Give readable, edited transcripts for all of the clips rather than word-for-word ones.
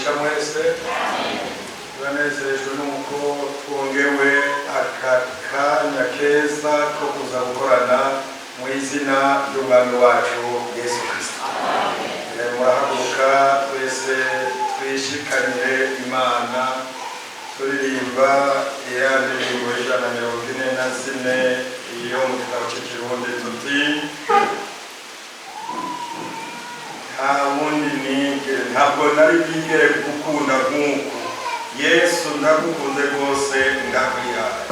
umugisha mwese. Turanezerejwe nuko twongewe aka kanya keza ko kuza gukorana mu izina ry'umwami wacu Yesu Kristo. Murahaguruka twese twishikanye Imana turirimba ya ndirimbo ijana na 44 iyo mu gitabo cy'Ikirundi tuti ntabwo nari bwigere gukunda nk'uku Yesu ndagukunze rwose ndakwihaye.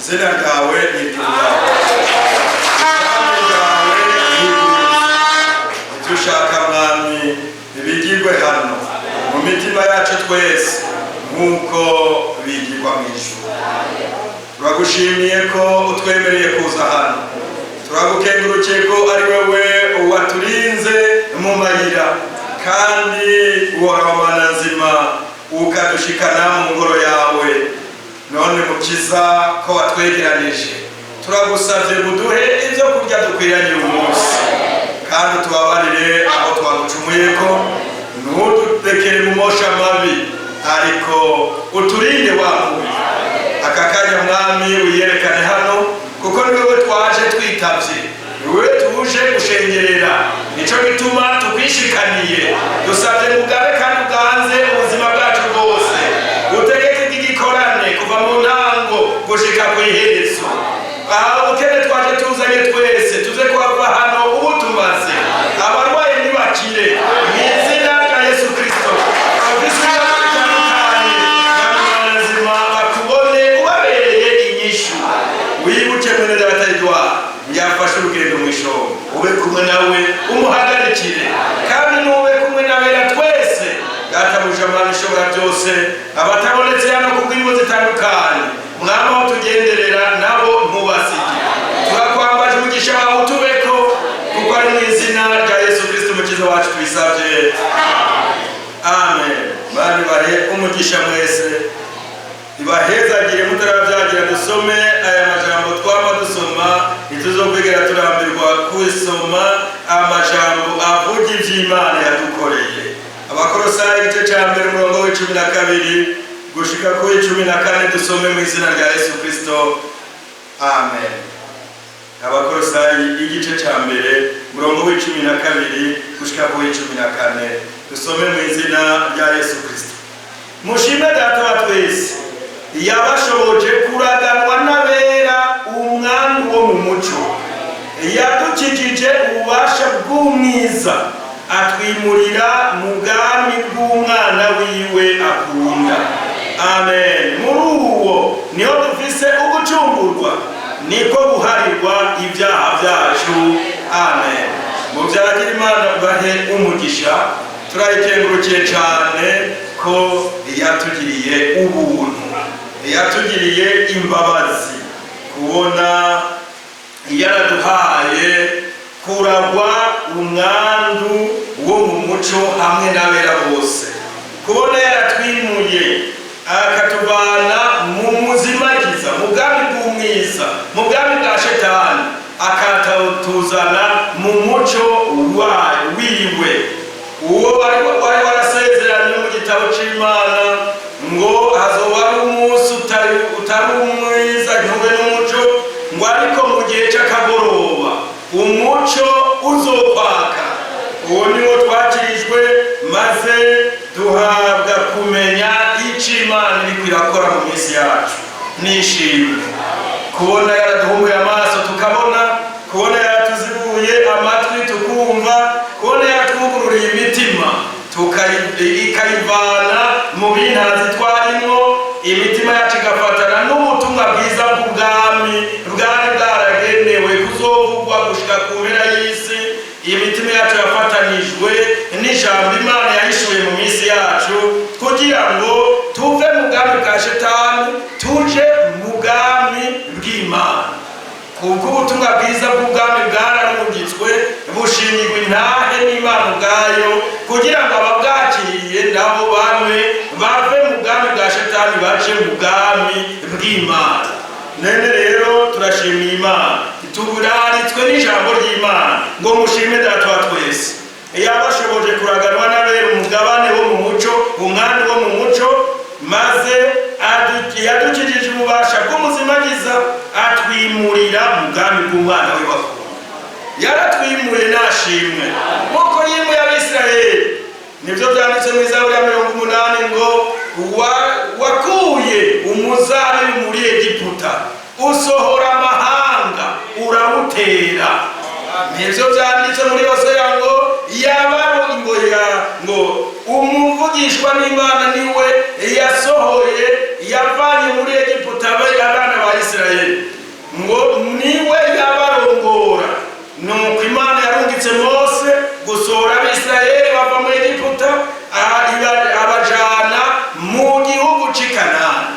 izina ryawe n'iryubahwe, ubwami bwawe ibyo ushaka mwami bigirwe hano mu mitima yacu twese nk'uko bigirwa mu ijuru. Turagushimiye ko utwemereye kuza hano, turagukengurukiye ko ari wowe waturinze mu mayira kandi uhoraho nzima ukadushikana mu ngoro yawe. None mukiza ko watwegeranije, turagusavye muduhe ibyo kurya dukwiranye uyu munsi, kandi tubabarire aho twagucumuyeko, ntudukere mu mosha mabi, ariko uturinde wamubi. Aka kanya mwami wiyerekane hano, kuko ni wewe twaje twitavye, ni wewe tuje gushengerera, nico gituma tukwishikaniye. Dusavye mugabe kandi uganze ubuzima bwacu bwose, utegeke igikorane kuva mu ntango gushika kw'iherezo. Aho ukene twaje tuzanye twese tuze kuhava hano ubu tumaze, abarwaye ntibakire mu izina rya Yesu Kristo. Abafise batandukanye n'amazima bakubone ubabereye inyishu. Wibuke mwene dataridwa yafashe urugendo mwisho, ube kumwe nawe umuhagarikire, kandi nube kumwe nabera twese. Databuja Mana ishobora byose, abatabonetse hano kubw'ingo zitandukanye, mwama aho tugenderera nabo ntubasige. Turakwambaje umugisha wawe utubeko, kuko ari mu izina rya Yesu Kristo umukiza wacu twisabye, amen. Bani bahe umugisha mwese, ibahezagire mutarabyagira. Dusome aya majambo twama dusoma, ntituzokwigera turambirwa kwisoma amajambo avuga ivy'Imana yadukoreye. Abakolosayi igice ca mbere umurongo w'12 gushika ku 14, dusome mu izina rya Yesu Kristo, amen. Abakolosayi igice ca mbere umurongo w'12 gushika ku 14, dusome mu izina rya Yesu Kristo. Mushime Data wa twese yabashoboje kuraganwa n'abera umwami wo mu muco, yadukijije ububasha bw'umwiza, atwimurira mu bwami bw'umwana wiwe akunda, amen. Muri uwo niho dufise ugucungurwa, niko guharirwa ibyaha byacu, amen. Muvyagira Imana bahe umugisha, turayikengurukiye cyane ko yatugiriye ubuntu, yatugiriye imbabazi, kubona yaraduhaye kuragwa umwandu wo mu muco hamwe n'abera bose, kubona yaratwimuye akatuvana mu muzimagiza, mu bwami bw'umwiza, mu bwami bwa shetani, akatutuzana mu muco wiwe. Uwo wari warasezeranye mu gitabo c'Imana ngo hazoba ari umunsi utari umwiza ntube n'umuco, ngo ariko mu gihe c'akagoroba umuco uzokwaka. Uwo niwo twakirijwe, maze duhabwa kumenya ico Imana iriko irakora mu minsi yacu. Nishimwe kubona yaraduhumuye amaso tukabona, kubona yaratuzibuye amatwi tukumva, kubona yaratwugururiye imitima ikayivana mu bintazi twarimo, imitima yacu igafatana n'ubutumwa bwiza bw'ubwami bwari bwaragenewe kuzovugwa gushika ku mpera y'isi. Imitima yacu yafatanijwe n'ijambo Imana yahishuye mu minsi yacu, kugira ngo tuve mu bwami bwa shetani tuje mu bwami bw'Imana. Kubwo ubutumwa bwiza bw'ubwami bwararungitswe bushingirwa intahe n'Imana ubwayo, kugira ngo ababwakiriye nabo bamwe bave mu bwami bwa shetani baje mu bwami bw'Imana. Nene rero turashimiye Imana, tuburaritswe n'ijambo ry'Imana ngo mushime Data wa twese yabashoboje kuraganwa n'abera umugabane wo mu muco, umwami wo mu muco, maze yadukijije ububasha bw'umuzimagiza, atwimurira mu bwami bw'umwana we wakunda. Yaratwimuye, nashimwe, nk'uko yimuye Abisirayeli. Nibyo byanditse mu Zaburi ya 80 ngo wakuye umuzabibu muri Egiputa, usohora amahanga urawutera. Nibyo byanditse muri Hoseya ngo yabaro ingoya ngo umuvugishwa n'Imana niwe yasohoye, yavanye muri Egiputa abana ba Isirayeli ngo niwe yabarongora. Nuko Imana yarungitse Mose gusohora Abisirayeli bava mu Egiputa abajana mu gihugu cy'i Kanani.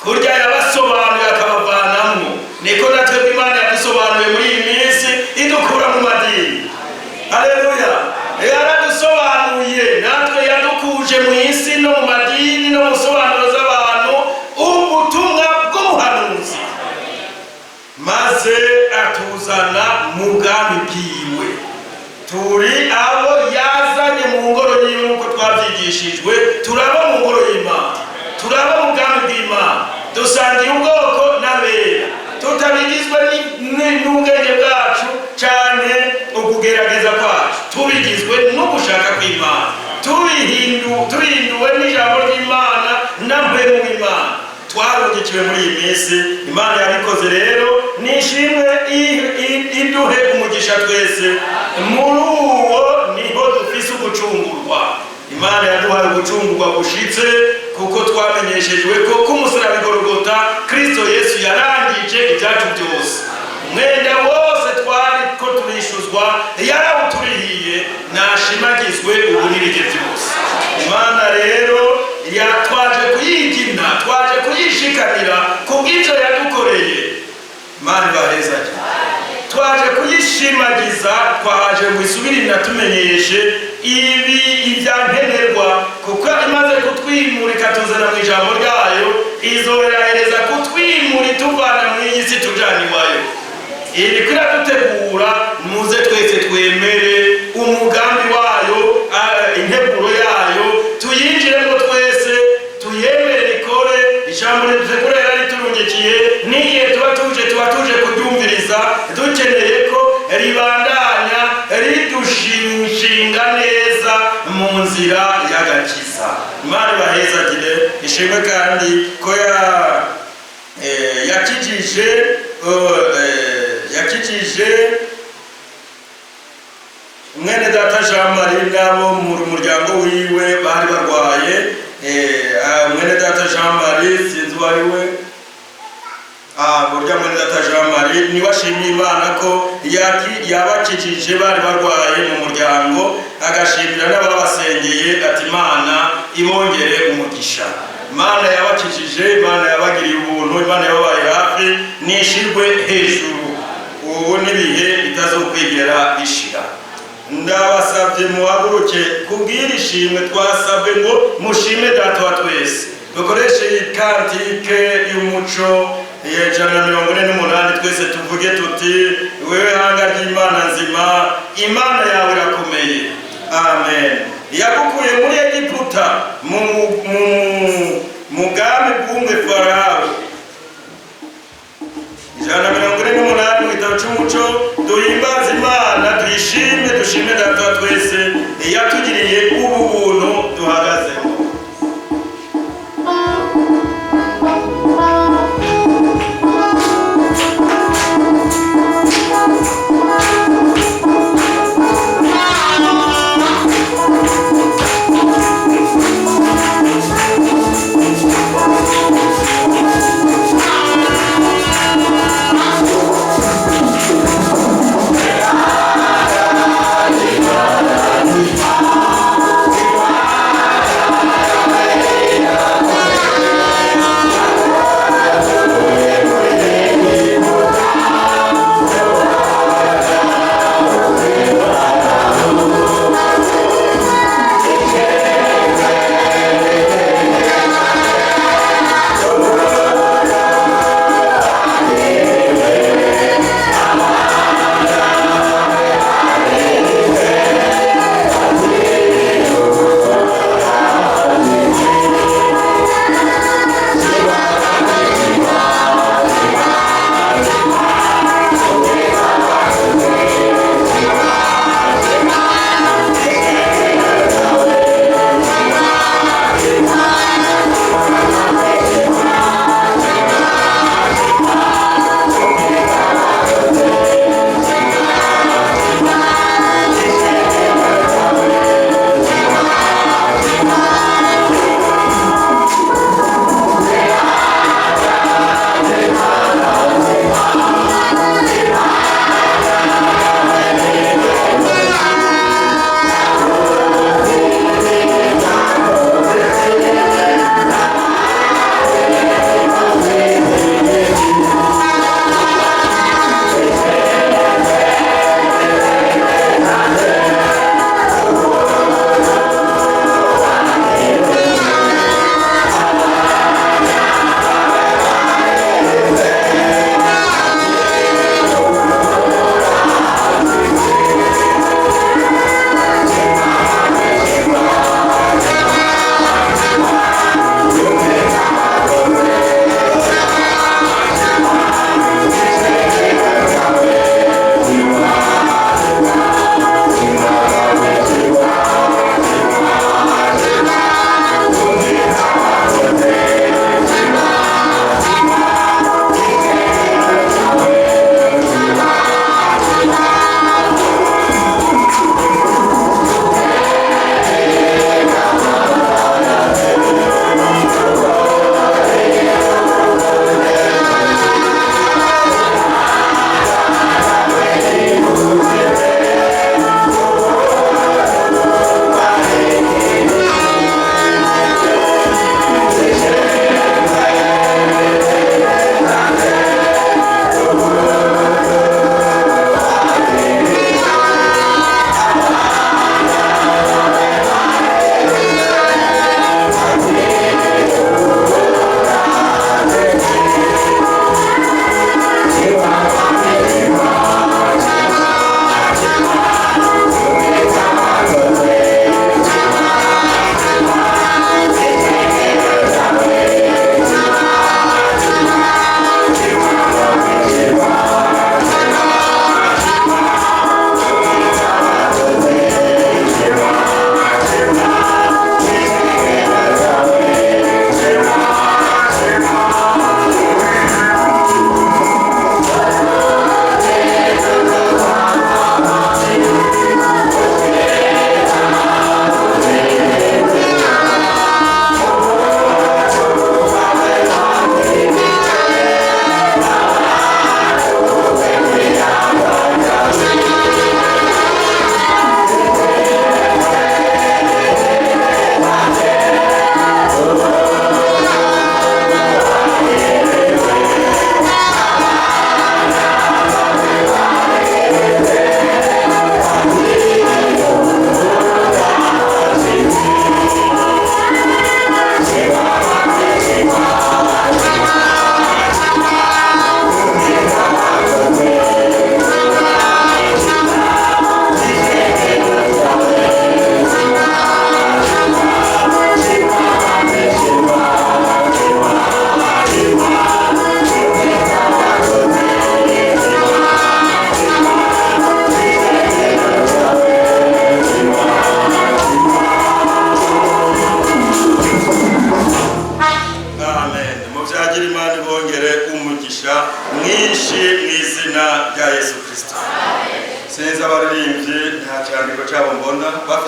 Kurya yabasobanuye akabavanamo. Niko natwe Imana yadusobanuye muri iyi minsi idukura mu madini. Haleluya. Yaradusobanuye natwe yadukuje mu isi no mu madini no mu sobanuro z'abantu ubutumwa bw'umuhanuzi, maze atuzana mu bwami bwiwe. Turi abo yazanye mu ngoro yiwe nk'uko twabyigishijwe. Turaba mu ngoro y'Imana, turaba mu bwami bw'Imana, dusangiye ubwoko n'abera, tutabigizwe n'ubwenge bwacu cyane ukugerageza kwacu, tubigizwe no gushaka kw'Imana, turinduwe n'ijambo ry'Imana na mpemu w'Imana. Twarungikiwe muri iyi minsi. Imana yabikoze rero, nishimwe iduhe umugisha twese. Muri uwo niho dufise ugucungurwa. Imana yaduhaye ugucungurwa gushitse, kuko twamenyeshejwe ko ku musaraba i Golgota Kristo Yesu yarangije ibyacu byose. Umwenda wose twari ko turishuzwa yarawuturihiye, nashimagizwe ubu n'ibige byose. Imana rero twaje kuyigina, twaje kuyishikanira kubw'ibyo yadukoreye. Imana ibaheza cyane. Twaje kuyishimagiza, twaje ngo isubire inatumenyeshe ibi ibyankenerwa, kuko imaze kutwimura ikatuzana mu ijambo ryayo, izorohereza kutwimura ituvana mu iyi si tujana iwayo. Iri kwiradutegura, muze twese twemere umugambi wayo, integuro yayo, tuyinjiremo twese, tuyemere ikore. Ijambo ridutegurira riturungikiye, n'igihe tuba tuje kuryumviriza, dukeneye ko ribandanya ridushinga neza mu nzira y'agakiza. Imana ibahezagire. Ishimwe kandi ko yakijije mwene data Jean Marie nabo mu muryango wiwe bari barwaye. Mwene data Jean Marie sinzi wari we, burya mwene data Jean Marie niwe ashimye Imana ko yabakijije bari barwaye mu muryango, agashimira n'ababasengeye ati Imana ibongere umugisha. Imana yabakijije, Imana yabagiriye ubuntu, Imana yababaye hafi, nishirwe hejuru ubu n'ibihe bitazokwigera bishira. Ndabasabye muhaguruke kubwira ishimwe twasabwe ngo mushime Data wa twese. Dukoreshe kantike y'umuco ya 148 twese tuvuge tuti wewe hanga ry'Imana nzima, Imana yawe irakomeye. Amen. Yagukuye muri Egiputa mu bwami bw'umwe Farawo. 148 mu gitabo cy'umuco. Duhimbaze Imana, dushime Data wa twese yatugiriye ubu buntu duhagazeho.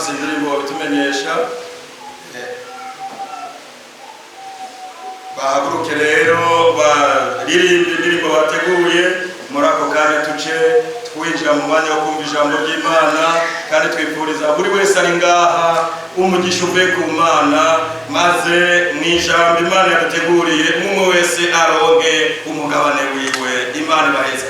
bafise indirimbo bitumenyesha. Bahaguruke rero baririmba indirimbo bateguye. Muri ako kanya tuce twinjira mu mwanya wo kumva ijambo ry'Imana, kandi twifuriza buri wese ari ngaha umugisha uvuye ku Mana, maze mu ijambo Imana yaduteguriye umwe wese aronke umugabane wiwe. Imana ibaheze.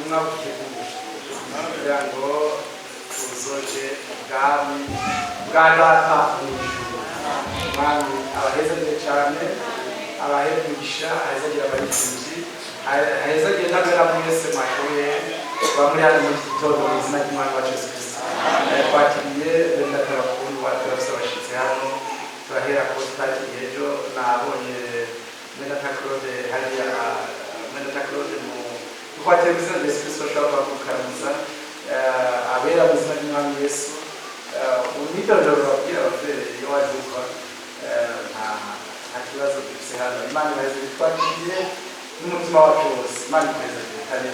ubutumwa butegura kugira ngo tuzoje ubwami bwa data mu ijuru. Umwami abahezagire cyane, abahemugisha, ahezagira abayifuzi, ahezagira n'abera mwese mwakoye bamuri hano muri iki gitondo mu izina ry'Umwami wacu Yesu Kristo. Twakiriye benda abakuru baturabise abashyitsi hano, turahera ko twakiriye ejo nabonye Mwenda Claude hariya Mwenda Claude mu twakiriye mu izina rya Yesu Kristo ashobora kukaramutsa abera mu izina ry'Umwami Yesu. Umwitondoro babwira ababyeyi iyo waje gukwa nta kibazo dufite hano. Imana ibaheze twakiriye n'umutima wacu wose. Imana ibaheze kare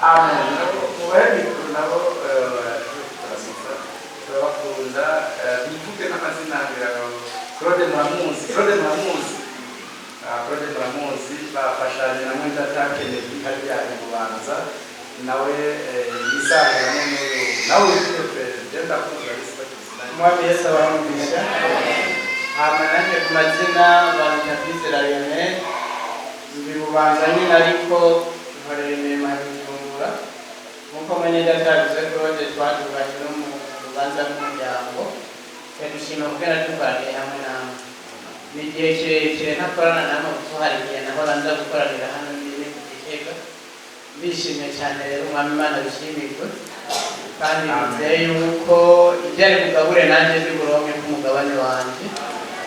amen. Mubaye nabo turabakunda bivuge n'amazina ngira ngo Claude Muramuzi bafashanya na Mwenda Kennedy hariya Bubanza nawe yisangiramo n'uyu nawe ufite perezida kuza Umwami Yesu abamugisha. Amananye ku mazina banitafizera Lionel Bubanza nyine ariko nkorera imirimo y'Ubujumbura nk'uko Mwenda atabize Claude twatubanye no mu rubanza rw'umuryango dushima kubera tukoraniye hamwe namwe. Ni igihe kirekire ntakorana namwe kuko hari igihe nahora nza gukoranira hano nyine ku Gitega. Bishimye cyane rero Umwami Imana bishimirwe kandi nizeye yuko ibyo ari bugabure nanjye biburonke k'umugabane wanjye.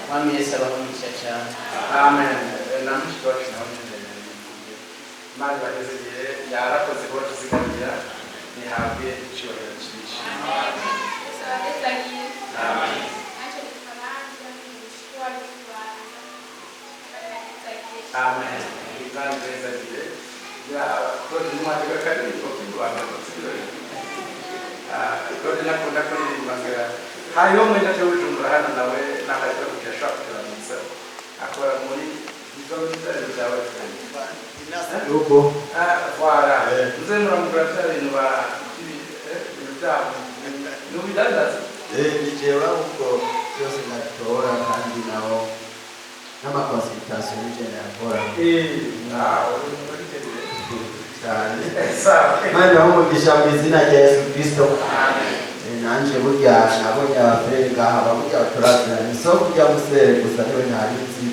Umwami Yesu abamugisha cyane. Amen. Namushiki wacu nawe Imana ibaheze igihe yarakoze kuba tuzigamira nihabwe icyubahiro cyinshi. Amen. Amen. Imana ibaheze igihe Claude n'umwandika karirimbo k'Rwanda Claude nakunda kuririmba ngira hariho Mwenda Bujumbura hano nawe n'akarita kugera kuturamutsa akora muri izo bitaro byawe Yuko wara nze muramugura ibintu byabo n'ubidandaza nijewe uko byose natora kandi naho n'amakonsultation y'ijana yakora Imana ibamugisha mu izina rya Yesu Kristo. Nanje burya nabonye abafurere ngaha baburya turaziranye so kujya musere gusa niwe ntabizi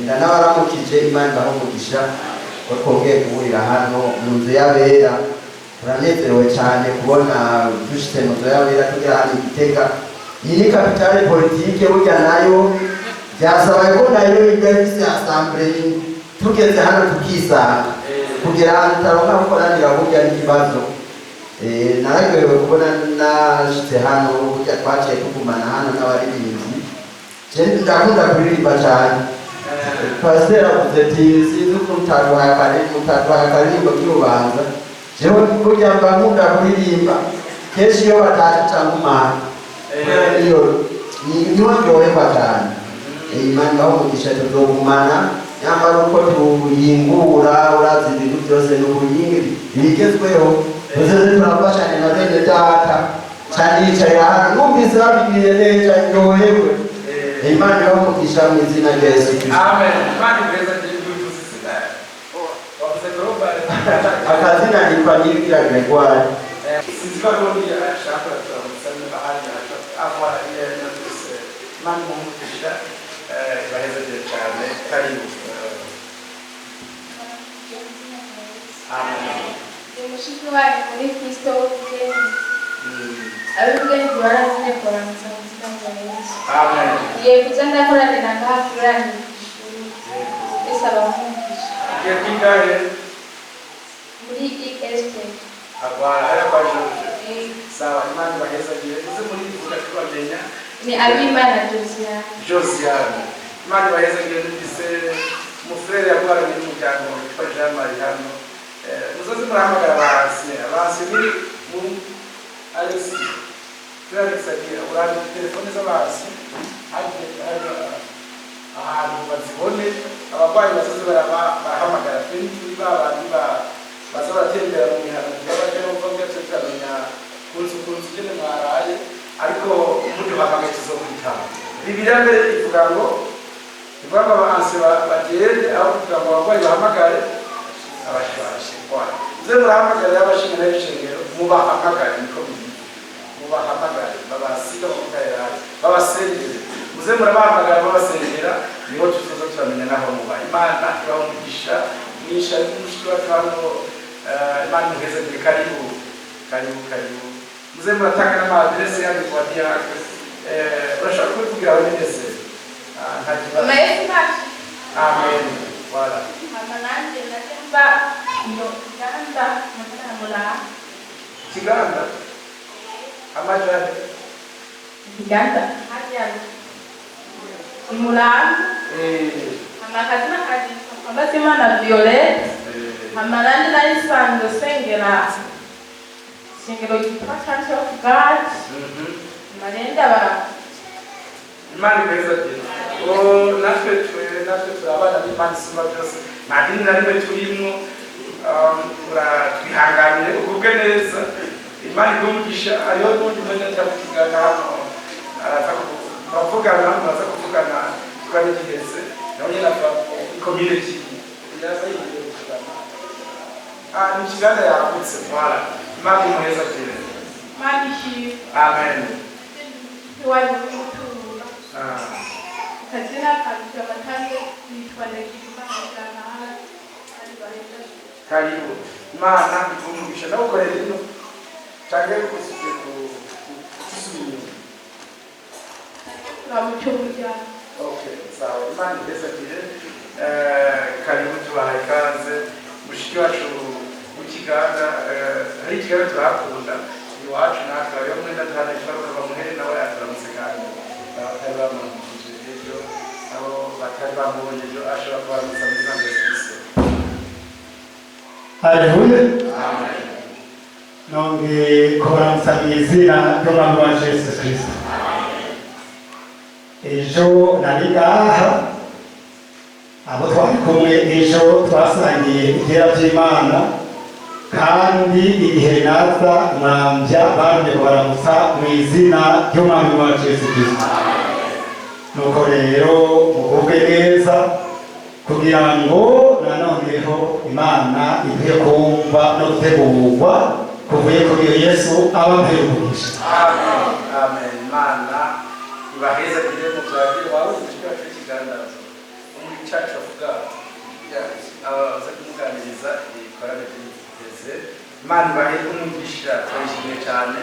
n'abaramukije. Imana ibamugisha ko twongeye guhurira hano mu nzu y'abera. Turanezerewe cyane kubona dushitse mu nzu y'abera tugera hano i Gitega. Iyi ni kapitale politike burya nayo byasaba ko nayo ijya ifise assemblée tugeze hano tukisanga kugira ahantu utaronka gukoranira burya n'ikibazo. Naragerewe kubona nashitse hano burya twaciye tugumana hano n'abaririmbyi. Ndakunda kuririmba cyane. Pasiteri avuze ati sinzi ukuntu utaduhaye akaririmbo k'Urubanza. Jewe burya mba nkunda kuririmba kenshi iyo bataje cyangwa umwana niyo ndyoherwa cyane. Imana ibamugisha tuzogumana nyamara uko tuhingura urazi ibintu byose n'ubuhinga bigezweho tuzoze turafashanya na bene data cyane yicaye hano numvise babibwiye neza ndyohewe. Imana ibamugisha mu izina rya Yesu Kristo. Amen. Imana ibaheze igihe wavuze global akazina nitwa Nyirikira Gregoire. sinzi ko ari ashaka turamutsa bahari avuga natuse Imana ibamugisha ibaheze igihe cyane karibu. Amen. Mushiki wanyu muri Kristo abibwenge barazine kuramutsa mu izina rya Yesu. Amen. Igiye kuza ndakoranira ngaha kurani Yesu abamugisha Igiye kwigare muri EST agwara haya kwa George. Sawa Imana ibaheze igihe uze muri ivuga tubamenya ni Abimana Josiane. Josiane. Imana ibaheze ngiye dufise umufurere yaguharanye n'umuryango witwa Jean Marie hano. Muzoze murahamagara abansi ni mu Alexis. Turabisagira urandi telefone z'abansi. Ahantu bazibone abarwayi bazoze barahamagara turi babandi baza baratembera mu mihana baje no kuvuga cyo tukamenya kunzu kene mwaraye ariko umuntu bakamenya tuzokwitana. Bibiliya mbere ivuga ngo abansi bagende aho kugira ngo abarwayi bahamagare abashashe kwa ze murahamagara abashinga n'ibishengero mubahamagare niko mubahamagare babasiga bamukarera babasengere muze murabahamagara babasengera niho tuzoza turamenya naho muba. Imana ibamugisha nisha n'umushiki wacu hano. Imana muheze ndi karibu muze muratanga n'amadirese yanyu kwa diake urashaka kuvugira aho nese nta kibazo. Amen. Voilà. Mama nanje natemba iyo Uganda mutana Kiganda amajane Uganda hajya Imulanga amakazina kaji amazima na Violet amarandi narisanzwe sengero yitwa Church of God marenda bara Imana ibeza cyane. Natwe turabana n'Imana isumba byose nta dini na rimwe turimo twihanganire ubwe neza. Imana igumugisha ariho n'undi mwanya cyakugana hano araza kuvugana muraza kuvugana twari giheze nawe nyine ava community yaza yigiye kuvugana ni Kiganda yagutse voilà. Imana imuheza cyane. Manishi Amen. wali muturu kazina kabisa matande nitwa Lekima na karibu. Imana igumugisha nawe ukorera ino cyangwa kusubye kusubira na mucyumujya. Okay, sawa. Imana ibeza cyane. Karibu tubahaye ikaze mushiki wacu mu Kiganda. Hari Kiganda turahakunda iwacu natwe ariyo mwenda ntana ifaruka bamuhere nawe yaturamutse kandi batari bamubonye ejo abo batari bamubonye ejo ashobora kuba aramutse muri za Kristo. Haleluya. Amen. Nonge kubaramutsa mu izina ry'Umwami wacu Yesu Kristo. Ejo nari ngaha abo twari kumwe ejo twasangiye itera by'Imana kandi igihe naza mwambya bamye kubaramutsa mu izina ry'Umwami wacu Yesu Kristo. Nuko rero mugubwe neza kugira ngo nanoneho Imana iduhe kumva no gutegurwa kuvuye kuri Yesu abampera umugisha. Amen. Amen. Imana ibaheza kire mu byagire wawe mushiki wacu Kiganda muri Church of God abaza kumuganiriza ikorane by'iteze. Imana ibaheza umugisha twishimiye cyane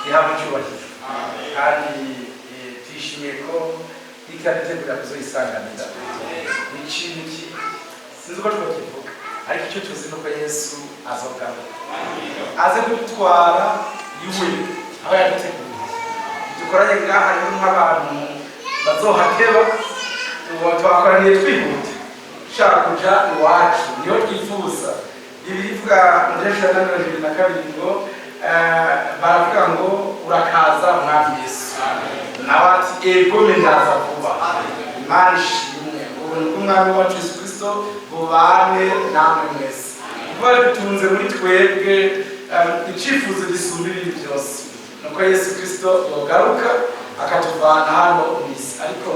ihabwa icyubahiro kandi twishimiye ko ikategura kuzoyisanganira ikintu sinzi uko twakivuga ariko icyo tuzi nuko Yesu azogaruka aze kudutwara iwe aho yaduteguriye. Dukoranye ngaha rero nk'abantu bazohateba twakoraniye twihuta ushaka kuja iwacu niyo twifuza. Ibivuga mu Jesu ya 2022 ngo baravuga ngo urakaza Mwami Yesu nawe ati ego ndaza vuba. Imana ishimwe ubuntu bw'Umwami wacu Yesu Kristo bubane namwe mwese kuba bitunze muri twebwe icyifuzo gisumba ibindi byose nuko Yesu Kristo yogaruka akatuvana hano mu isi. Ariko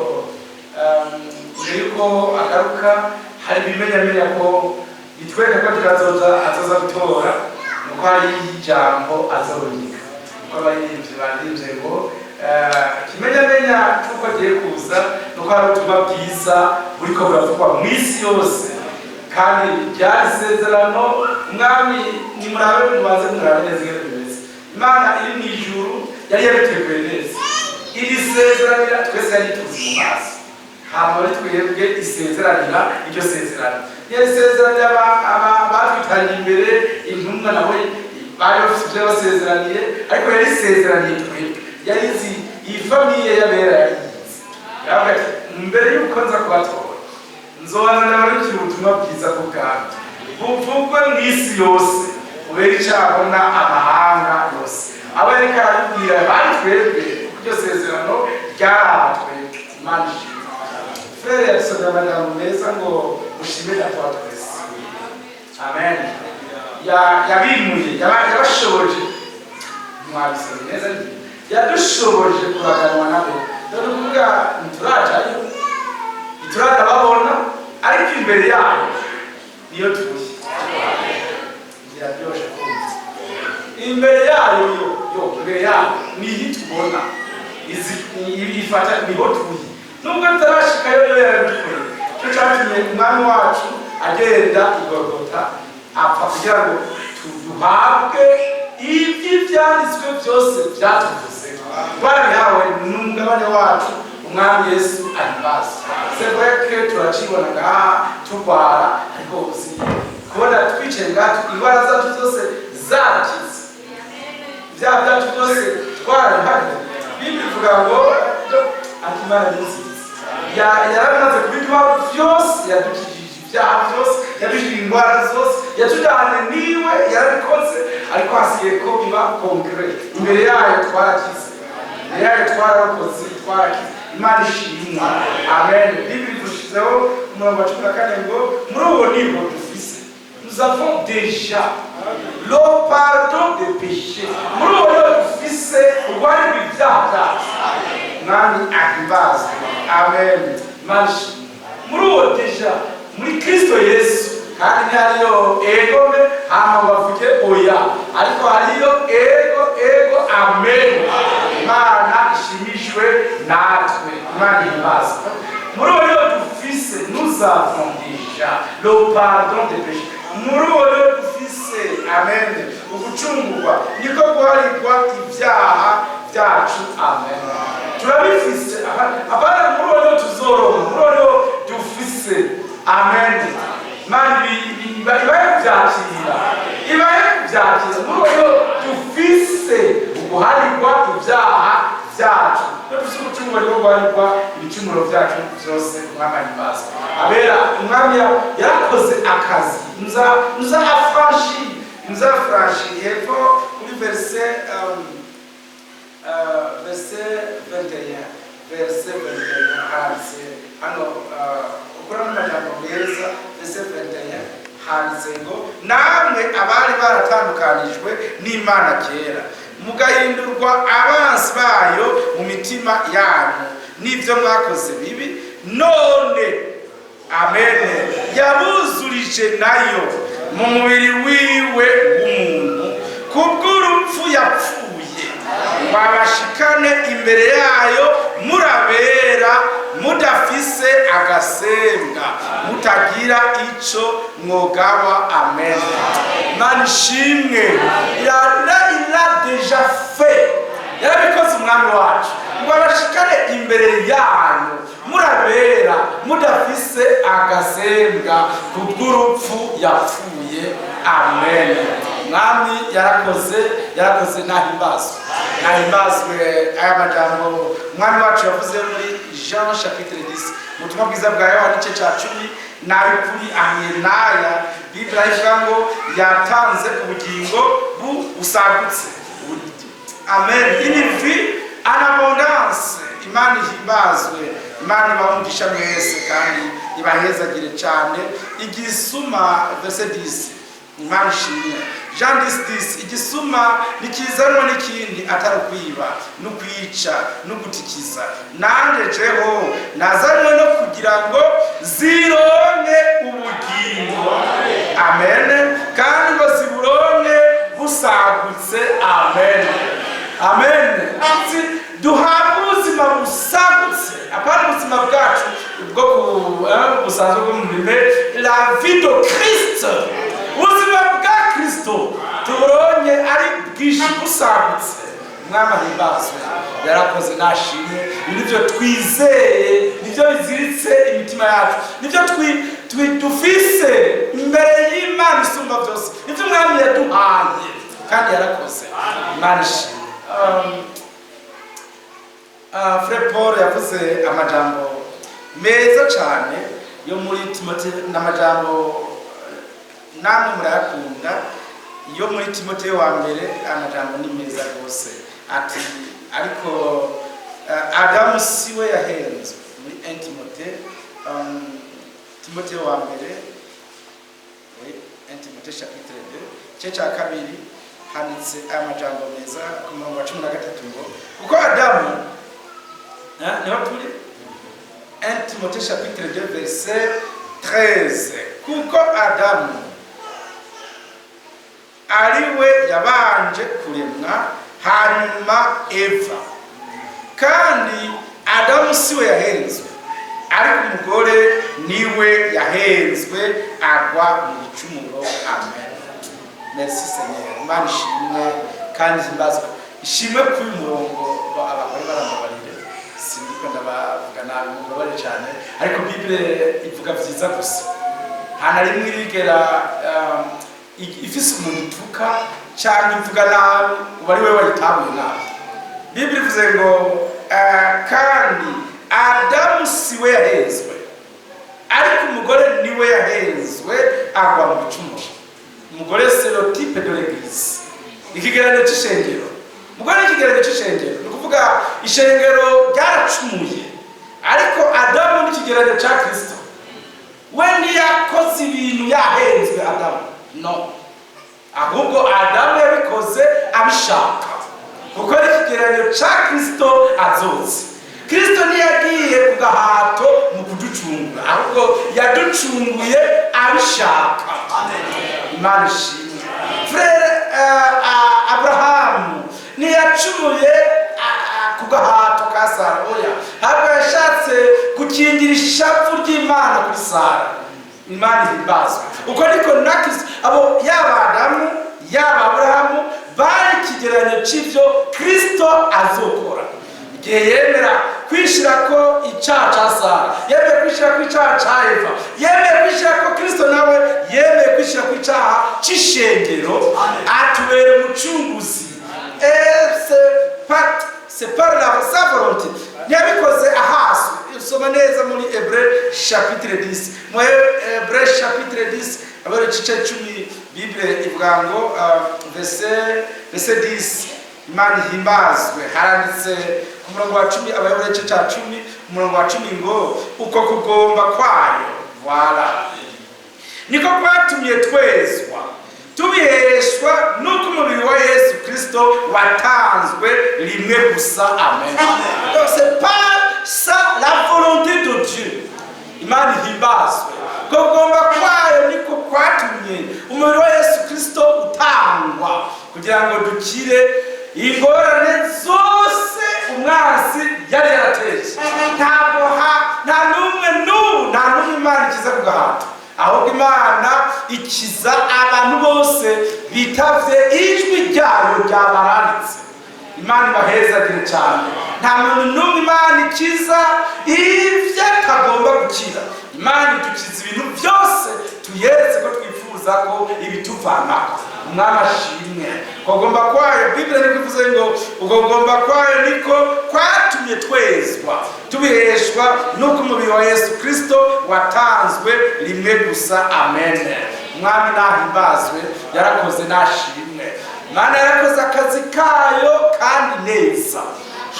mbere yuko agaruka hari ibimenyamenya ko bitwereka ko azoza gutora nuko hari ijambo azorungika nuko abaririmbyi baririmbye ngo ikimenyamenya cy'uko agiye kuza nuko hari ubutumwa bwiza buriko buravugwa mu isi yose kandi ryari isezerano. Umwami nimurabe mubanze murabe neza ingene bimeze. Imana iri mu ijuru yari yabiteguye neza iri sezeranira twese yari tuzi mu maso hama ari twebwe isezeranira iryo sezerano yari sezeranira batwitanye imbere intumwa nabo bari bafite ibyo basezeraniye ariko yari isezeraniye twebwe yari izi iyi famiye y'abera mbere y'uko nza kubatora nzobanza barikira ubutumwa bwiza bw'ubwami buvugwe mu isi yose ubera icabona amahanga yose abo yariko arabibwira bari twebwe iryo sezerano ryaratwe Imana ishimwe. Frere yasomye amagambo meza ngo mushime data wa twese. Amen. Yabimuye yabashoboje mwabisomye neza yadushoboje kuraganwa nabo dore kuvuga ntiturajayo ntiturababona ariko imbere yayo niyo turi ngira byoshe kumva imbere yayo imbere yayo niyo tubona ifata niho turi nubwo tutarashikayo yo yarabikoreye cyo cyatumye umwami wacu agenda igorogota apfa kugira ngo duhabwe iby'ibyanditswe byose byatuvuze twarabihawe n'umugabane wacu umwami Yesu ahimbaza. Sebweke turacibona ngaha turwara ariko uziye kubona twicaye ngaha indwara zacu zose zarakize ibyaha byacu byose twarabihari. Bibiri ivuga ngo Imana ni nziza yaramaze kubiduha byose yadukijije ibyaha byose yadukijije indwara zose yatujyanye niwe yarabikoze ariko hasigaye ko biba konkrete imbere yayo twarakize imbere yayo twarakoze twarakize Imana ishimwe. Amen. Bibiri dushizeho umurongo wa 14 ngo muri uwo niho dufise nous avons déjà le pardon des péchés muri uwo niho dufise urwari rw'ibyaha byacu mwami ahimbaza. Amen. Imana ishimwe. Muri uwo deja muri Kristo Yesu kandi ntihariyo egome hama bavuge oya ariko hariyo ego amen. Imana ishimishwe natwe Imana ihimbaza. Muri uwo niho dufise nous avons déjà le pardon des péchés muri uwo niho dufise amen ugucungurwa niko guharirwa ibyaha byacu. Amen. Turabifise abana muri uwo niho tuzoronka muri uwo niho dufise. Amen. Mani ibaye kubyakira muri uwo niho dufise uguharirwa ibyaha byacu dufise ugucungurwa niho guharirwa ibicumuro byacu byose umwami ahimbaza. Abera umwami yarakoze akazi nous a affranchi hepfo kuri verset 21 handitse hano ukora n'amajambo meza verset 21 handitse ngo namwe abari baratandukanijwe n'Imana kera mugahindurwa abansi bayo mu mitima yanyu n'ibyo mwakoze bibi none amen yabuzurije nayo mu mubiri wiwe w'umuntu kubw'urupfu yapfuye babashikane imbere yayo murabera mudafise agasembwa mutagira ico mwogaba. Amen. Imana ishimwe. Il a déjà fait yarabikoze umwami wacu ngo babashikane imbere yanyu murabera mudafise agasembwa kubw'urupfu yapfuye. Amen. Mwami yarakoze nahimbazwe aya majambo umwami wacu yavuze muri Jean chapitre 10 mutumwa bwiza bwa Yohana igice cya 10 nabikuri ahiye Biblia ivuga ngo yatanze ubugingo busagutse. Amen. Ini vie en abondance. Imana ihimbazwe. Imana ibahungisha mwese kandi ibahezagire cyane. Igisuma verset 10 Imana ishimwe. Jean 10 igisuma nikizanwa n'ikindi atari kwiba no kwica no gutikiza nanje jeho nazanwe no kugira ngo zironke ubugingo. Amen. Kandi ngo ziburonke busagutse. Amen. Amen. Duhabwe ubuzima busagutse apana ubuzima bwacu bwo busanzwe bwo mu murime la vie de Christ ubuzima bwa Kristo turonye ari bwinshi busagutse. Umwami ahimbazwe yarakoze nashimwe. Nibyo twizeye nibyo biziritse imitima yacu nibyo dufise imbere y'Imana isumba byose nibyo umwami yaduhaye kandi yarakoze. Imana ishimwe. Frère Paul yavuze amajambo meza cyane yo muri Timote, n'amajambo namwe murayakunda. Yo muri Timote wa mbere amajambo ni meza rwose, ati ariko Adamu siwe yahenzwe. Muri 1 Timote wa mbere, 1 Timote chapitre 2 cye cya kabiri handitse amajambo meza ku murongo wa 13 ngo kuko Adamu niho turi 1 Timote chapitre 2 verset 13, kuko Adamu ariwe yabanje kuremwa hanyuma Eva, kandi Adamu siwe yahenzwe ariko umugore niwe yahenzwe agwa mu gicumuro. Amen. Merci Seigneur. Imana ishimwe kandi himbazwe. Ishimwe ku murongo abagore baramubarire. Sindiko ndabavuga nabi mubabarire cyane, ariko Bible ivuga byiza gusa. Hana rimwe irigera ifise umuntu ituka cyangwa ivuga nabi ubari we wayitabuye nabi. Bible ivuze ngo kandi Adamu siwe yahenzwe ariko umugore niwe yahenzwe agwa mu gicumuro. Umugore c'est le type de l'église, ikigereranyo cy'ishengero. Umugore ikigereranyo cy'ishengero ni ukuvuga ishengero ryaracumuye, ariko Adamu ni ikigereranyo cya Kristo. We ntiyakoze ibintu yahenzwe Adamu, no, ahubwo Adamu yabikoze abishaka kuko ari ikigereranyo cya Kristo azotse. Kristo ntiyagiye ku gahato mu kuducungura, ahubwo yaducunguye abishaka. Imana ishimwe. Frere Abrahamu ntiyacumuye ku gahato ka Sara, oya, ahubwo yashatse gukingira ishavu ry'Imana kuri Sara. Imana ihimbazwe. Uko niko na Kristo, abo yaba Adamu yaba Abrahamu bari ikigereranyo cy'ibyo Kristo azokora. Igihe yemera kwishira ko icyaha cya Sara, yemeye kwishira ko icyaha cya Eva, yemeye kwishira ko Kristo nawe yemeye kwishira ko icyaha cy'ishengero, atubere umucunguzi. C'est par sa volonté. Ntiyabikoze ahasi. Usoma neza muri Hébreux chapitre 10. Mu Hébreux chapitre 10 abari igice 10 Bible ivuga ngo verset 10 Imana ihimbazwe. Haranditse ku murongo wa 10 abayobora igice cya 10 umurongo wa 10 ngo uko kugomba kwayo, voilà, niko kwatumye twezwa tubiheshwa nuko umubiri wa Yesu Kristo watanzwe rimwe gusa. Amen. Donc c'est pas ça la volonté de Dieu. Imana ihimbazwe. Kugomba kwayo niko kwatumye umubiri wa Yesu Kristo utangwa kugira ngo dukire ingorane zose umwasi yari yarateje. Nta n'umwe Imana ikiza ku gahato, ahubwo Imana ikiza abantu bose bitavye ijwi ryayo ryabaranditse. Imana ibahezagire cyane. Nta muntu n'umwe Imana ikiza ivyo atagomba gukira. Imana idukiza ibintu byose tuyeretse ko twifuza ko ibituvanako. Umwami ashimwe. Kugomba kwayo, Bible nivuze ngo ukugomba kwayo niko kwatumye twezwa tubiheshwa nuko umubiri wa Yesu Kristo watanzwe rimwe gusa. Amen. Umwami nahimbazwe, yarakoze nashimwe. Imana yarakoze akazi kayo kandi neza,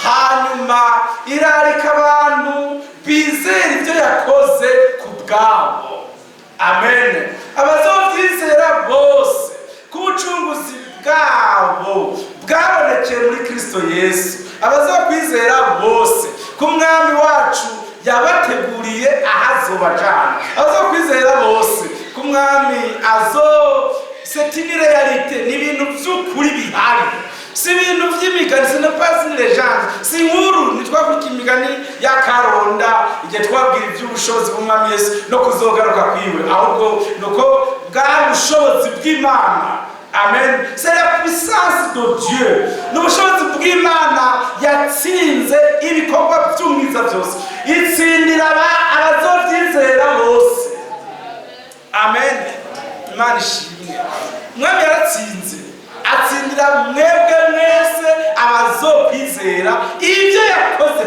hanyuma irarika abantu bizera ibyo yakoze ku bwabo. Amen. Abazovyizera bose ku bucunguzi bwabo bwabonekeye muri Kristo Yesu, abazokwizera bose ku mwami wacu yabateguriye ahazobajana, abazokwizera bose ku mwami c'est une réalité, ni ibintu by'ukuri bihari, si ibintu by'imigani, ce n'est pas une légende, si inkuru. Ntitwavuga imigani ya Karonda igihe twabwira iby'ubushobozi bw'umwami Yesu no kuzogaruka kwiwe, ahubwo nuko bwa bushobozi bw'Imana. Amen. C'est la puissance de Dieu. N'ubushobozi bw'Imana yatsinze ibikorwa by'umwiza byose, itsindira abazovyizera bose. Amen. Imana ishimwe. Mwami yaratsinze, atsindira mwebwe mwese abazokwizera ibyo yakoze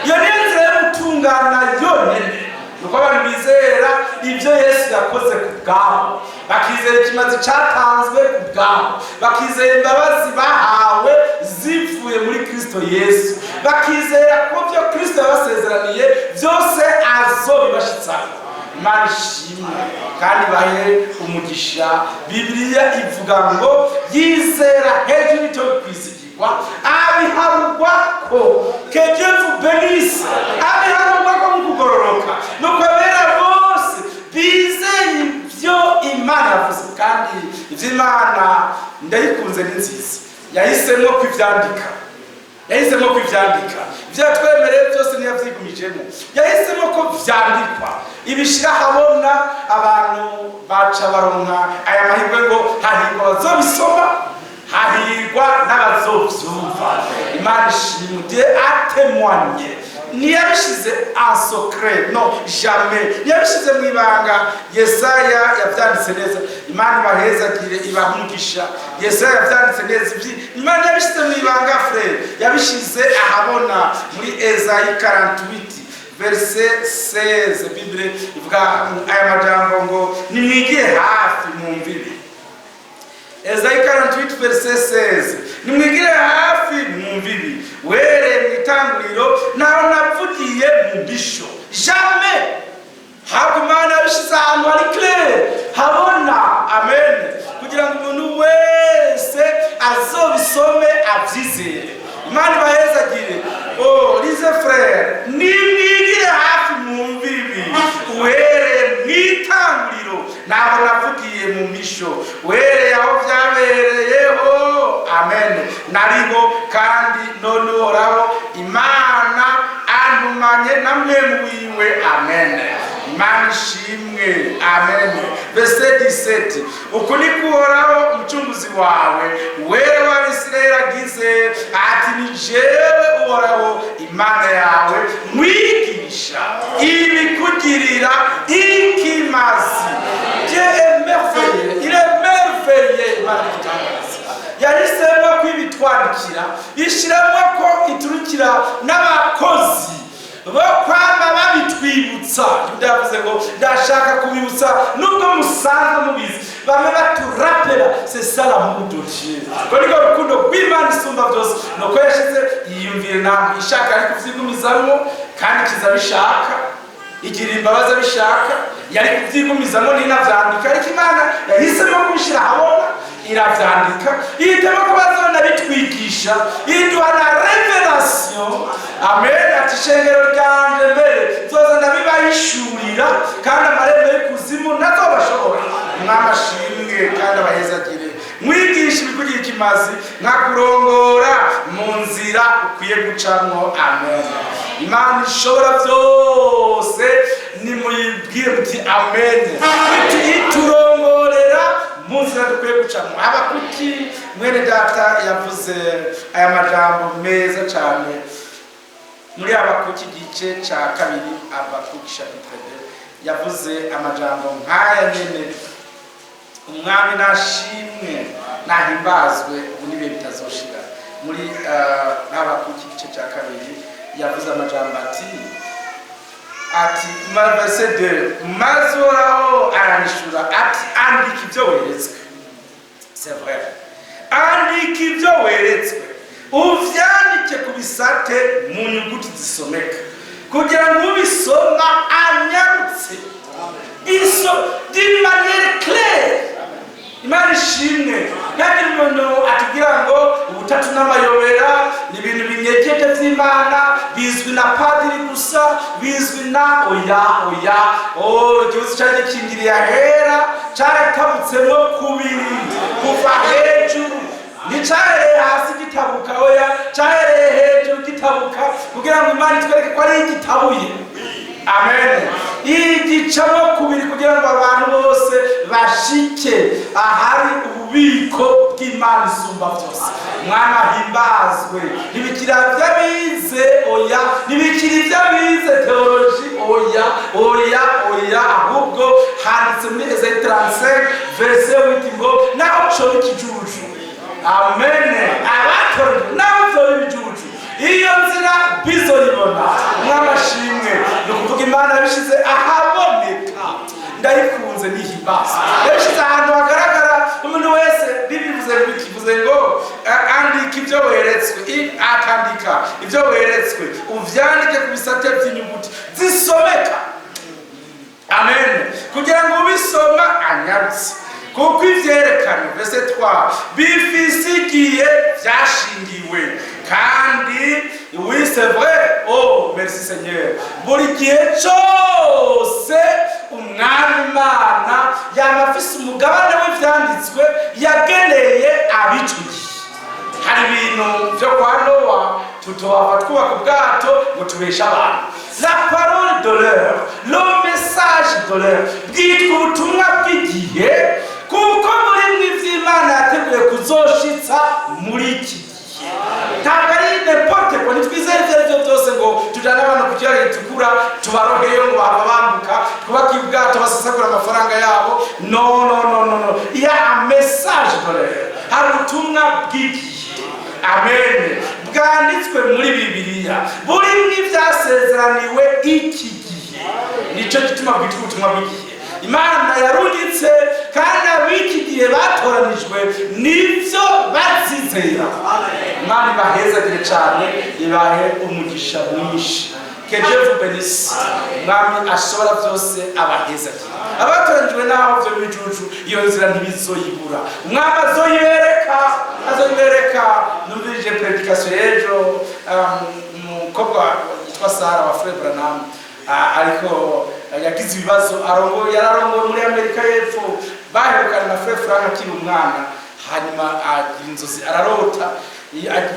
iyo niyo nzira yo gutungana yonyine, nuko abantu bizera ibyo Yesu yakoze ku bwabo, bakizera ikimazi cyatanzwe ku bwabo, bakizera imbabazi bahawe zivuye muri Kristo Yesu, bakizera ko byo Kristo yabasezeraniye byose azobibashitsaho. Imana ishimwe kandi bahe umugisha. Bibiliya ivuga ngo yizera hejuru y'icyo kwizigirwa abiharugwa ko, que Dieu vous bénisse, abiharugwa ko mu kugororoka, nuko abera bose bizeye ibyo Imana yavuze. Kandi ibyo Imana ndayikunze ni nziza, yahisemo kubyandika, yahisemo kubyandika, ibyo yatwemereye byose ntiyabyigumijemo, yahisemo ko byandikwa ibishyira ahabona, abantu baca baronka aya mahirwe ngo hahirwa abazobisoma, hahirwa n'abazobyumva. Imana ishimwe. Dieu a témoigné, ntiyabishyize en secret, non jamais, ntiyabishyize mu ibanga. Yesaya yabyanditse neza, Imana ibahezagire ibahungisha. Yesaya yabyanditse neza, Imana yabishyize mu ibanga frere, yabishyize ahabona muri Esayi 48 verset 16. Bible ivuga aya majambo ngo nimwigire hafi mwumvire. Esayi 48 verset 16, nimwigire hafi mwumvire, were mwitanguriro naho navugiye mu mbisho. Jamais habwo Imana yabishyize ahantu hari clair habona. Amen. Kugira ngo umuntu wese azobisome abyizere. Imana ibahezagire. Lize frere, nimwigire hafi mwumvire, were mwitanguriro naho navugiye mu misho, were aho byabereyeho. Amen. Nariho kandi none Uhoraho Imana antumanye namwe muwiwe. Amen. Imana ishimwe. Amen. Verset 17, uku ni Uhoraho umucunguzi wawe, wera w'Abisirayeli agize ati, ni jewe Uhoraho Imana yawe mwigisha ibikugirira ikimazi. Dieu est merveilleux, il est merveilleux. Imana itangaza, yahisemo kwibitwandikira, ishyiramo ko iturukira n'abakozi bo kwamba babitwibutsa. Ndavuze ngo ndashaka kubibutsa nubwo musanzwe mubizi, bamwe baturapera. C'est ça l'amour de Dieu. Kuri ko rukundo rw'Imana isumba byose, nuko yashize yiyumvire namwe ishaka ari kuvyigumizamo, kandi kizabishaka igira imbabazi abishaka, yari kuvyigumizamo n'inavyandika, ariko Imana yahisemo kubishira ahabona iravyandika, ihitamo ko bazona bitwigisha, iduha na revelation. Amen. Ati shengero ryanje mbere zoza ndabibahishurira, kandi amarembo y'ikuzimu ntazobashobora. Umwami ashimwe kandi abahezagire. Mwigisha ibikugira ikimazi, nkakurongora mu nzira ukwiye gucamwo. Amen. Imana ishobora byose, nimuyibwire muti amen. Iturongorera mu nzira dukwiye gucamo. Habakuki mwene data yavuze aya majambo meza cyane muri Habakuki igice cya 2, Habakuki chapitre 2, yavuze amajambo nk'aya nyene. Umwami nashimwe nahimbazwe, ubu nibe bitazoshira. Muri Habakuki igice cya 2 yavuze amajambo ati verset 2, maze Uhoraho aranishura ati, andika ibyo weretswe. C'est vrai, andika ibyo weretswe, uvyandike ku bisate mu nyuguti zisomeka, kugira ngo ubisoma anyarutse d'une manière claire. Imana ishimwe. Kandi umuntu atubwira ngo ubutatu n'amayobera ni ibintu binyegeje by'Imana, bizwi na padiri gusa, bizwi na oya. Igihugu cyari gikingiriye ahera, cyaratabutsemo kubiri kuva hejuru, nticahereye hasi gitabuka, oya cyahereye hejuru gitabuka, kugira ngo Imana itwereke ko ari igitabuye. Amen. Igicamo kubiri kugira ngo abantu bose bashike ahari ububiko bw'Imana isumba byose. Mwana himbazwe. Ntibikira by'abize oya, ntibikira iby'abize theology oya, ahubwo handitse muri Esayi 35 verset 8 ngo naho cyo ikijuju. Amen. Abatorwa naho cyo ikijuju, iyo nzira bizoyibona. guhimbaza yabishyize ahantu hagaragara umuntu wese bivuze ngo andika ibyo weretswe akandika ibyo weretswe uvyandike ku bisate by'inyuguti zisomeka amen kugira ngo ubisoma anyarutse kuko ivyerekana verset 3 bifise igihe vyashingiwe kandi oui c'est vrai oh merci Seigneur buri gihe cyose umwami Imana yamafise umugabane w'ivyanditswe yageneye abicugiye hari ibintu byo kwa Nowa tutohava twubaka ubwato ngo tubeshe abantu la parole de l'heure le message de l'heure bwitwa ubutumwa bw'igihe kuko muri mw'ivy'Imana yateguye kuzoshitsa muri iki gihe ntabwo ari n'importe ko nitwizeye ibyo byose ngo tujyane abantu ku kiyaga gitukura tubarogeyo ngo bava bambuka twubake ubwato basesagura amafaranga yabo no iya message de l'heure hari ubutumwa bw'igihe amen bwanditswe muri Bibiliya buri mw'ivyasezeraniwe iki gihe nicyo gituma bwitwa ubutumwa bw'igihe Imana yarungitse kandi abiki gihe batoranijwe nivyo bazizera Imana ibahezagire cyane ibahe umugisha mwinshi que Dieu vous bénisse Mwami ashobora byose abahezagire abatoranijwe naho byo bijuju iyo nzira ntibizoyibura Umwami azoyibereka numvirije predication ejo umukobwa yitwa Sara wa Frère Branham ariko yagize ibibazo yararongoye muri Amerika y'Epfo baherukana na Frère Frank akiri umwana hanyuma agira inzozi ararota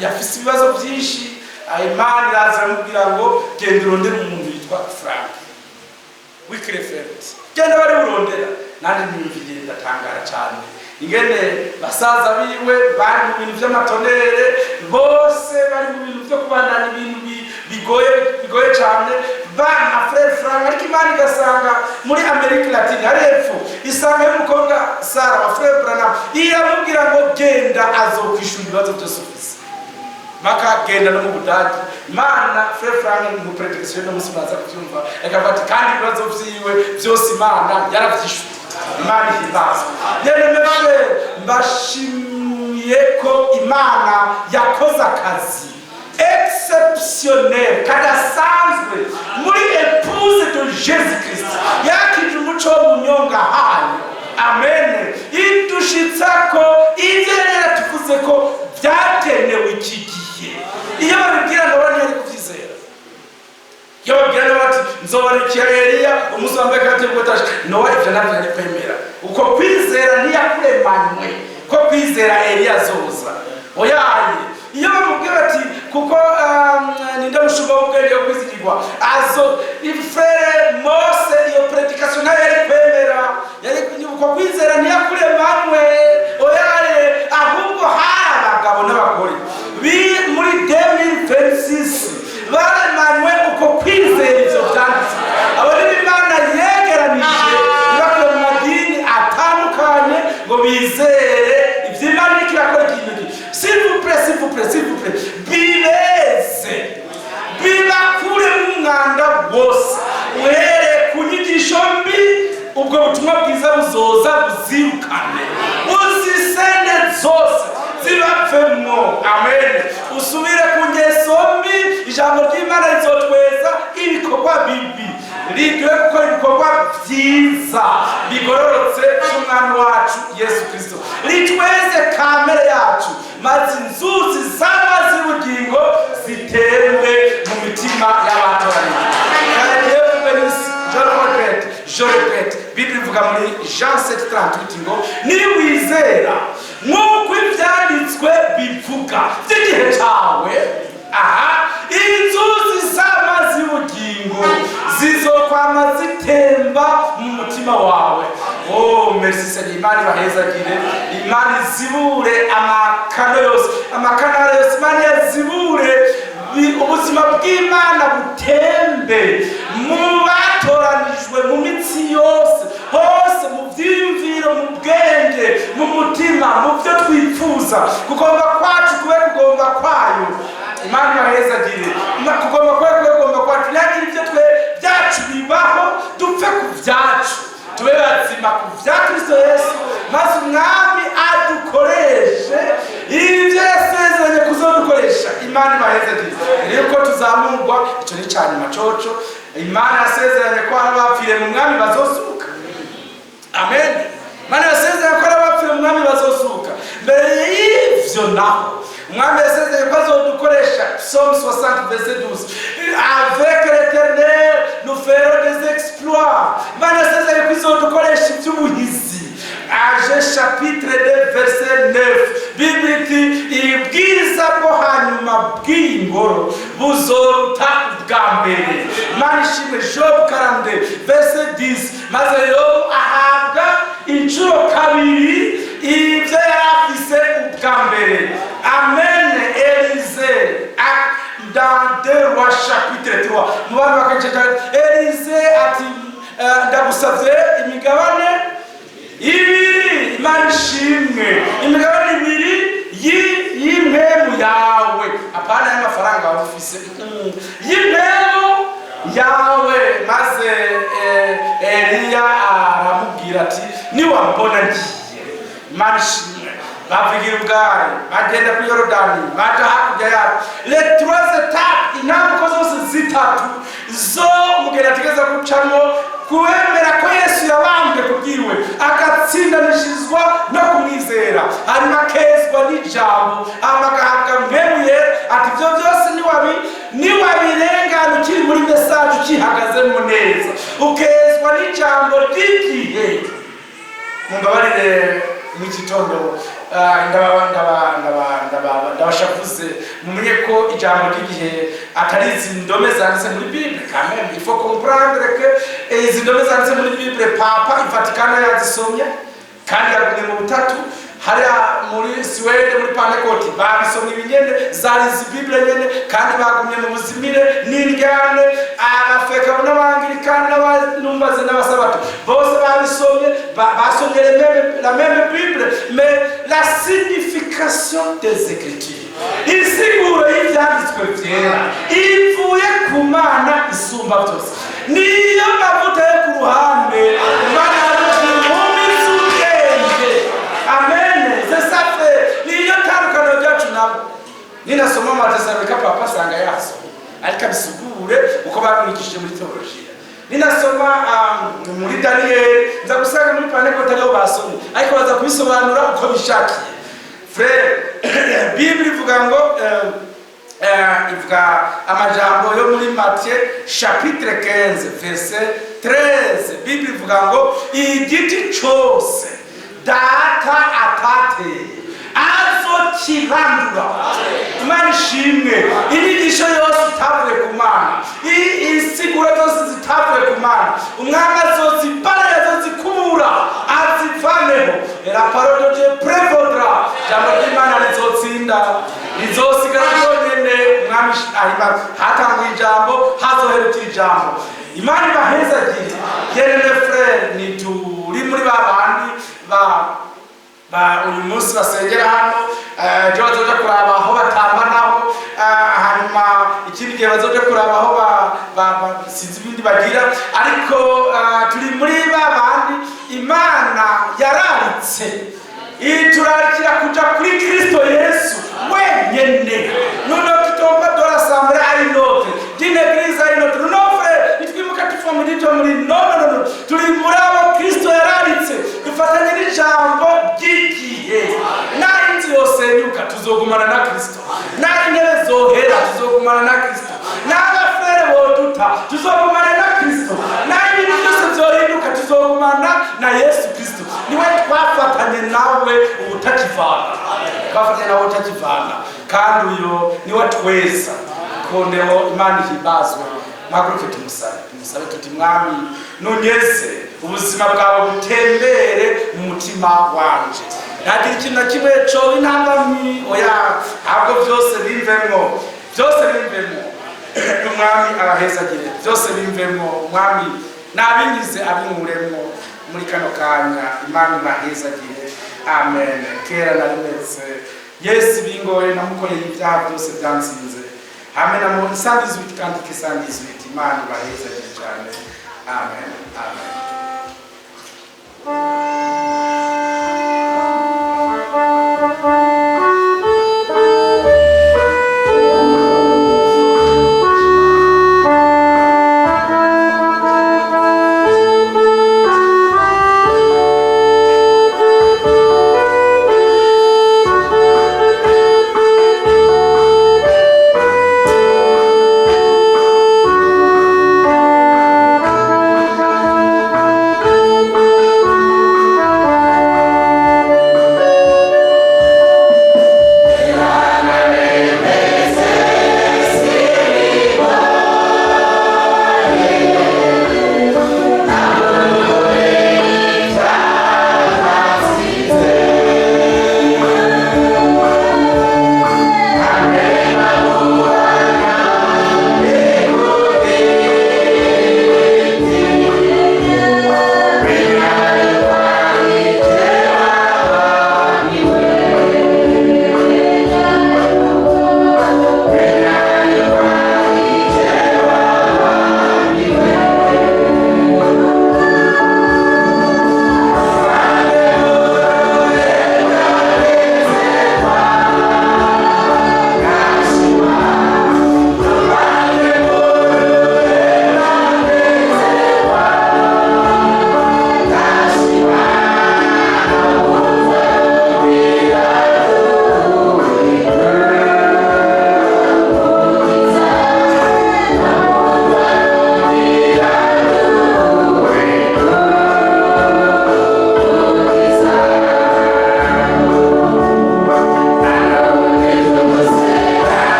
yafise ibibazo byinshi Imana iraza amubwira ngo genda urondere umuntu yitwa Frank Wycliffe genda bari urondera nandi nimvire ndatangara cyane ingene basaza biwe bari mu bintu by'amatonere bose bari mu bintu byo kubandana ibintu bigoye cyane bana Frère Frank ariko Imana igasanga muri Amerika Latine hari epfo isanga y'umukobwa Sara wa Frère Branham iramubwira ngo genda azokwishura ibibazo byose ufise maka genda no mu Budage Imana Frère Frank mu prediction no musibaza kubyumva akafata kandi ibibazo vyiwe byose Imana yaravyishuye Imana ihimbaza yemeje mbashimiye ko Imana yakoze akazi exceptionnel kadasanzwe muri épouse de Jésus-Christ yakije umuco w'umunyonga hayo amen idushitsako ivyo yaratuvuze ko byagenewe iki gihe iyo babibwira ngo bari ari kuvyizera iyo babibwira ngo bati nzobarikira Eliya umunsi wambaye kategotaje Nowa ivyo navyo ari kwemera uko kwizera ntiyakuremanywe ko kwizera Eliya azoza oyaye iyo bamubwira ati kuko ninde mushumba w'ubwenge wo kwizigirwa azo Frère Mose iyo predication yari kwemera yari uko kwizera ntiyakuremanywe oyaye ahubwo hari abagabo n'abagore muri 2026 baremanywe uko kwizera ivyo vyanditse abo ni Imana yegeranije bakora mu madini atandukanye ngo bizere ivy'Imana ikirakora ikintu s'il vous plaît bileze bibakure mu mwanda wose uhere ku nyigisho mbi ubwo butumwa bwiza buzoza buzirukane uzisende zose zibapfemwo amen usubire ku ngeso mbi ijambo ry'Imana rizotweza ibikorwa bibi riduhe gukora ibikorwa byiza bigororotse by'umwami wacu Yesu Kristo ritweze kamere yacu maze inzuzi z'amazi y'ubugingo zitembe mu mitima y'abatoranyijwe je répète Bible ivuga muri Jean 7:38 ngo niwizera nk'uko ibyanditswe bivuga by'igihe cyawe inzuzi z'amazi y'ubugingo zizokwama zitemba mu mutima wawe oh merci Seigneur Imana ibahezagire Imana izibure amakano yose Imana yazibure ubuzima bw'Imana butembe mu batoranijwe mu mitsi yose hose mu byiyumviro mu bwenge mu mutima mu byo twifuza kugomba kwacu kube kugomba kwayo Imana ibahezagire kugomba kwacu yagira ibyo twe byacu bibaho dupfe ku byacu tube bazima ku byacu n'icyanyuma coco Imana yasezeranye ko abapfiriye mu mwami bazozuka. Amen. Imana yasezeranye ko abapfiriye mu mwami bazozuka. Mbere y'ivyo naho umwami yasezeranye ko azodukoresha Psaume 60 verset 12 avec l'Éternel nous ferons des exploits. Imana yasezeranye ko izodukoresha iby'ubuhizi. Age chapitre 2 verset 9 Bible iti ibwiza bwo hanyuma bw'ingoro buzoruta bwa mbere. Imana ishimwe. Job 42 verset 10 maze Yobu ahabwa inshuro kabiri ibyo yari afise ubwa mbere. Amen. Élisée dans 2 Rois chapitre 3 mu bantu bakaceka Élisée ati ndagusavye imigabane ibiri. Imana ishimwe. Imigabane ibiri y'impemu yawe, apana y'amafaranga waba ufise, y'impemu yawe. Maze Eliya aramubwira ati niwambona ngiye. Imana ishimwe. Bavugira ubwayo bagenda kuri Yorodani baja hakurya yabo. Les 3 étapes intambuko zose zitatu zo umugeni ategeza gucamo kuwemera ko Yesu yabambwe kubwiwe agatsindanishirizwa no kumwizera hanyuma akezwa n'ijambo amagahabwa mwemuye ati ibyo byose niwabirengana ukiri muri mesaje ukihagazemo neza ukezwa n'ijambo ry'igihe. Mumbabarire mu gitondo ndabashavuze mumenye ko ijambo ry'igihe atari izi ndome zanditse muri Bible. Quand même il faut comprendre que izi ndome zanditse muri Bible Papa Vatikano yazisomye kandi yagumye mu butatu. Hariya muri Swede muri Pentecote babisomye ibinyene zari izi Bible nyene kandi bagumye mu buzimire n'indyane. Abafeka n'abangirikani n'abasabati n'abasabato bose babisomye basomye la même Bible mais la signification des Écritures, insiguro y'ivyanditswe vyera ivuye ku Mana isumba byose. Niyo mavuta yo ku ruhande Imana yadushimye ubwenge. Amen. C'est ça fait. Niyo tandukano ryacu nabo. Ninasoma mu Thessalonike Papa sanga yaso ariko abisugure uko bamwigishije muri theologia. Ninasoma muri Daniel nza gusanga muri Pentecote ariho basomye ariko baza kubisobanura uko bishakiye. Frère, Bible ivuga ngo ivuga amajambo yo muri Matthieu chapitre 15 verset 13. Bible ivuga ngo igiti cyose data atateye azokirandura. Imana ishimwe. Inyigisho yose itavuye ku Mana, insiguro zose zitavuye ku Mana, umwami azozibara azozikubura azivaneho. La parole de Dieu prévaudra. Jambo ry'Imana rizotsinda rizosigara ryonyene. Umwami arima hatanga ijambo hazoherukira ijambo. Imana ibahezagire. Yene frère ni turi muri babandi uyu munsi basengera hano ejo bazoja kuraba aho batamba naho hanyuma ikindi gihe bazoja kuraba aho sinzi ibindi bagira ariko turi muri babandi Imana yararitse iturarikira kuja kuri Kristo Yesu wenyene. Nous ne quittons pas de l'assemblée à une autre, d'une église à une autre. Non frère, nitwimuka tuva muri ryo muri no turi muri abo Kristo yararitse dufatanye n'ijambo ry'igihe. Nari inzu yose yuka tuzogumana na Kristo, nari intebe zohera tuzogumana na Kristo, n'abafere boduta tuzogumana na Kristo, nari ibintu byose byohinduka tuzogumana na Yesu Kristo. Niwe twafatanye nawe ubutakivana, twafatanye nawe utakivana kandi uyo niwe tweza kondeho. Imana ihibazwe. Mwaguruke tumusabe tuti Mwami nugeze ubuzima bwawe butembere mu mutima wanje. Ntagira ikintu na kimwe cyo intambamyi oya ahubwo byose bimvemo Umwami arahezagire byose bimvemo. Mwami nabinyize abinkuremo muri kano kanya. Imana ibahezagire. Amen. Kera narimetse Yesu bingoye namukoreye ibyaha byose byansinze hamwe na mu sandizi kandi kisandizi. Imana ibahezagire cyane. Amen. Amen.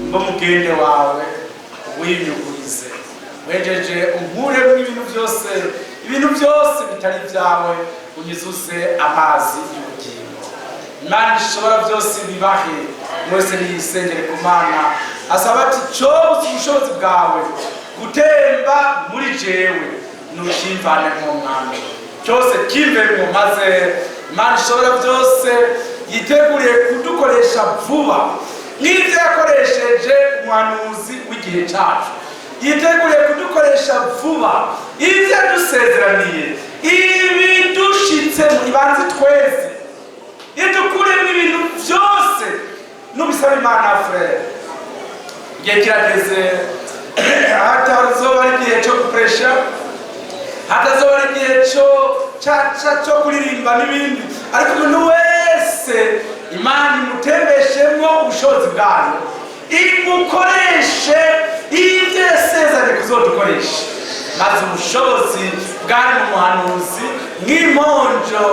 mbo mugende wawe winyugurize wejeje unkuremo ibintu byose bitari byawe unyuzuze amazi y'ubugingo. Imana ishobora byose bibahe mwese niyisengere ku Mana asaba ati cyobuze ubushobozi bwawe gutemba muri jewe nukimvane mu mwami cyose kimberemo maze Imana ishobora byose yiteguriye kudukoresha vuba n'ibyo yakoresheje umuhanuzi w'igihe cyacu, yiteguriye kudukoresha vuba ibyo yadusezeraniye ibidushitse ibanze twese idukuremo ibintu byose n'ubisaba Imana frere. Igihe kirageze hatazoba ari igihe cyo gupresha, hatazoba ari igihe cyo kuririmba n'ibindi, ariko umuntu wese Imana imutembeshemo ubushobozi bwayo imukoreshe ibyo yasezeranye kuzodukoresha, maze ubushobozi bwari mu muhanuzi nk'imponjo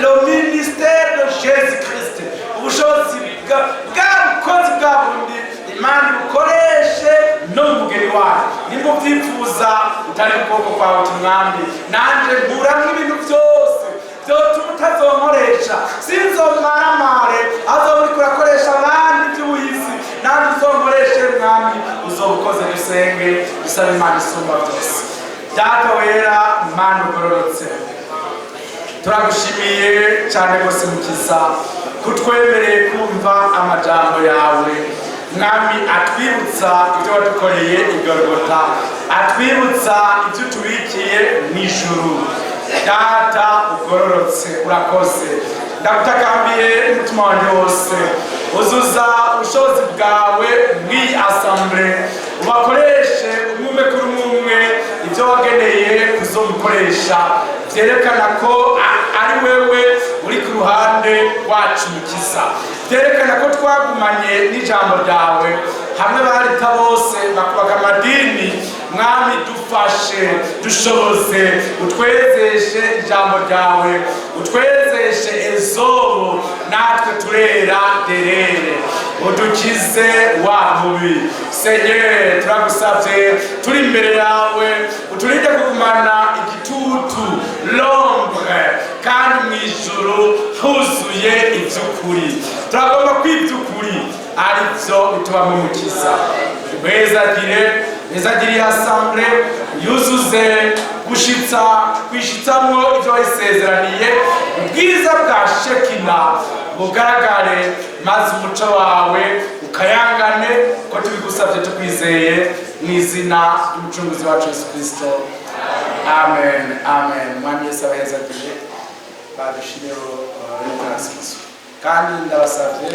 le ministère de Jésus Christ, ubushobozi bw'abukozi bwa bundi Imana ibukoreshe no mu mugeni wayo. Nimba ubyifuza utari ukuboko kwawe uti mwami nanjye nkuramo ibintu byose byotuma utazonkoresha, sinzomwaramare azoba uriko urakoresha abandi by'ubuhizi, nanjye uzonkoreshe mwami uzobukoze. Dusenge dusaba Imana isumba byose. Data wera Imana ugororotse, turagushimiye cyane rwose mukiza kutwemereye kumva amajambo yawe mwami, atwibutsa ibyo wadukoreye i Golgotha, atwibutsa ibyo tubikiye mu ijuru. Data ugororotse urakoze, ndagutakambiye umutima wanjye wose uzuza ubushobozi bwawe mw'iyi assemblée, ubakoreshe umwe kuri umwe ibyo wageneye kuzomukoresha, byerekana ko ari wewe uri ku ruhande rwacu mukiza, byerekana ko twagumanye n'ijambo ryawe hamwe barita bose bakubaka amadini. Mwami dufashe dushoboze, utwezeshe ijambo ryawe, utwezeshe ezobo natwe turera derere, udukize wa mubi. Seigneur turagusavye turi imbere yawe, uturinde kugumana igitutu l'ombre, kandi mu ijuru huzuye iby'ukuri. Turagomba kw'iby'ukuri ari byo bitubamo umukiza. Mwezagire assemblée yuzuze kwishitsamwo ibyo wayisezeraniye, ubwiza bwa Shekina bugaragare, maze umuco wawe ukayangane, ko tubigusabye tukwizeye mu izina ry'umucunguzi wacu Yesu Kristo, amen amen. Mwami Yesu abahezagire, badushimireho kandi ndabasabye